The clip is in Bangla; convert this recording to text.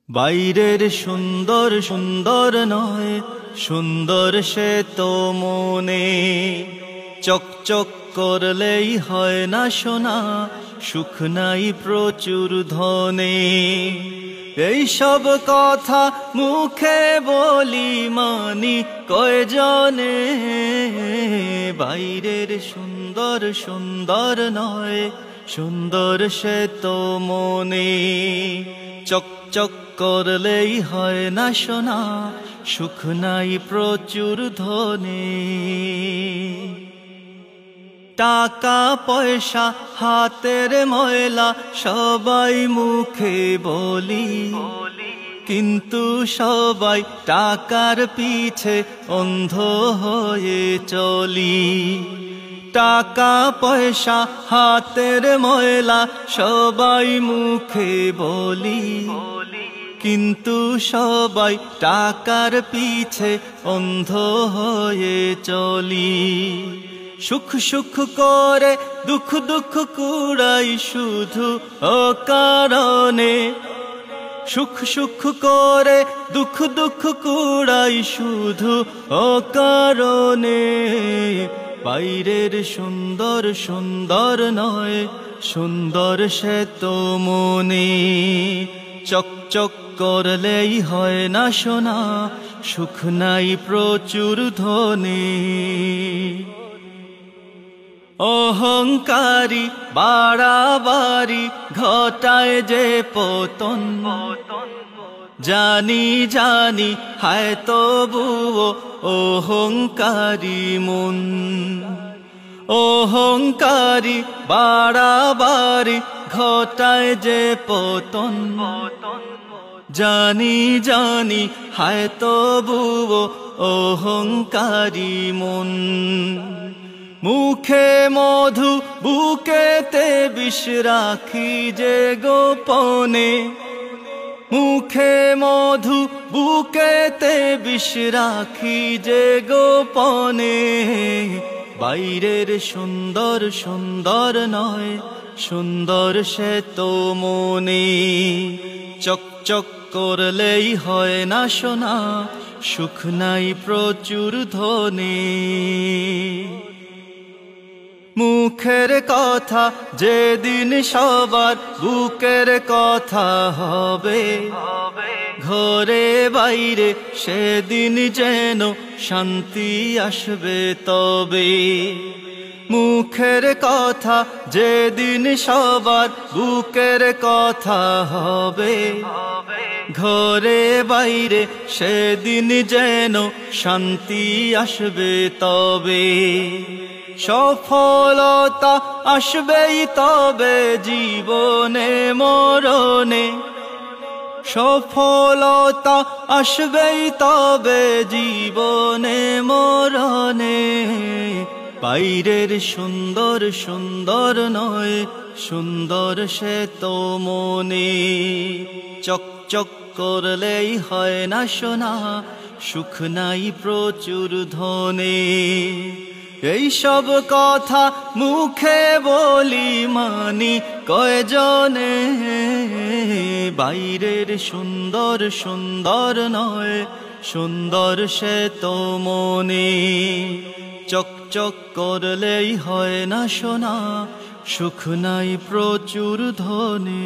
বাইরের সুন্দর সুন্দর নয়, সুন্দর সে তো মনে। চকচক করলেই হয় না সোনা, সুখ নাই প্রচুর ধনে। এই সব কথা মুখে বলি মানি কয়জনে। বাইরের সুন্দর সুন্দর নয়, সুন্দর সে তো মনে। চকচক করলেই হয় না সোনা, সুখ নাই প্রচুর ধনে। টাকা পয়সা হাতের ময়লা সবাই মুখে বলি, কিন্তু সবাই টাকার পিছে অন্ধ হয়ে চলি। টাকা পয়সা হাতের ময়লা সবাই মুখে বলি, কিন্তু সবাই টাকার পিছে অন্ধ হয়ে চলি। সুখ সুখ করে দুঃখ দুঃখ কুড়াই শুধু অকারণে। সুখ সুখ করে দুঃখ দুঃখ কুড়াই শুধু অকারণে। বাইরের সুন্দর সুন্দর নয়, সুন্দর সে তো মনে। চকচক করলেই হয় না সোনা, সুখ নাই প্রচুর ধনে। অহংকারী বাড়াবাড়ি ঘটায় যে পতন, জানি জানি হায় তবুও অহংকারী মন। অহংকারী বাড়াবাড়ি ঘটায় যে পতন, জানি জানি হায় তবুও অহংকারী মন। মুখে মধু বুকেতে বিষ রাখি যে গোপনে। মুখে মধু বুকেতে বিষ রাখি যে গোপনে। বাইরের সুন্দর সুন্দর নয়, সুন্দর সে তো মনে। চকচক করলেই হয় না সোনা, সুখ নাই প্রচুর ধনে। মুখের কথা যেদিন সবার বুকের কথা হবে, ঘরে বাইরে সেদিন যেন শান্তি আসবে তবে। মুখের কথা যেদিন সবার বুকের কথা হবে, ঘরে বাইরে সেদিন যেন শান্তি আসবে তবে। সফলতা আসবেই তবে জীবনে মরণে। সফলতা আসবেই তবে জীবনে মরণে। বাইরের সুন্দর সুন্দর নয়, সুন্দর সে তো মনে। চকচক করলেই হয় না সোনা, সুখ নাই প্রচুর ধনে। এই সব কথা মুখে বলি মানি কয়জনে। বাইরের সুন্দর সুন্দর নয়, সুন্দর সে তো মনে। চকচক করলেই হয় না সোনা, সুখ নাই প্রচুর ধনে।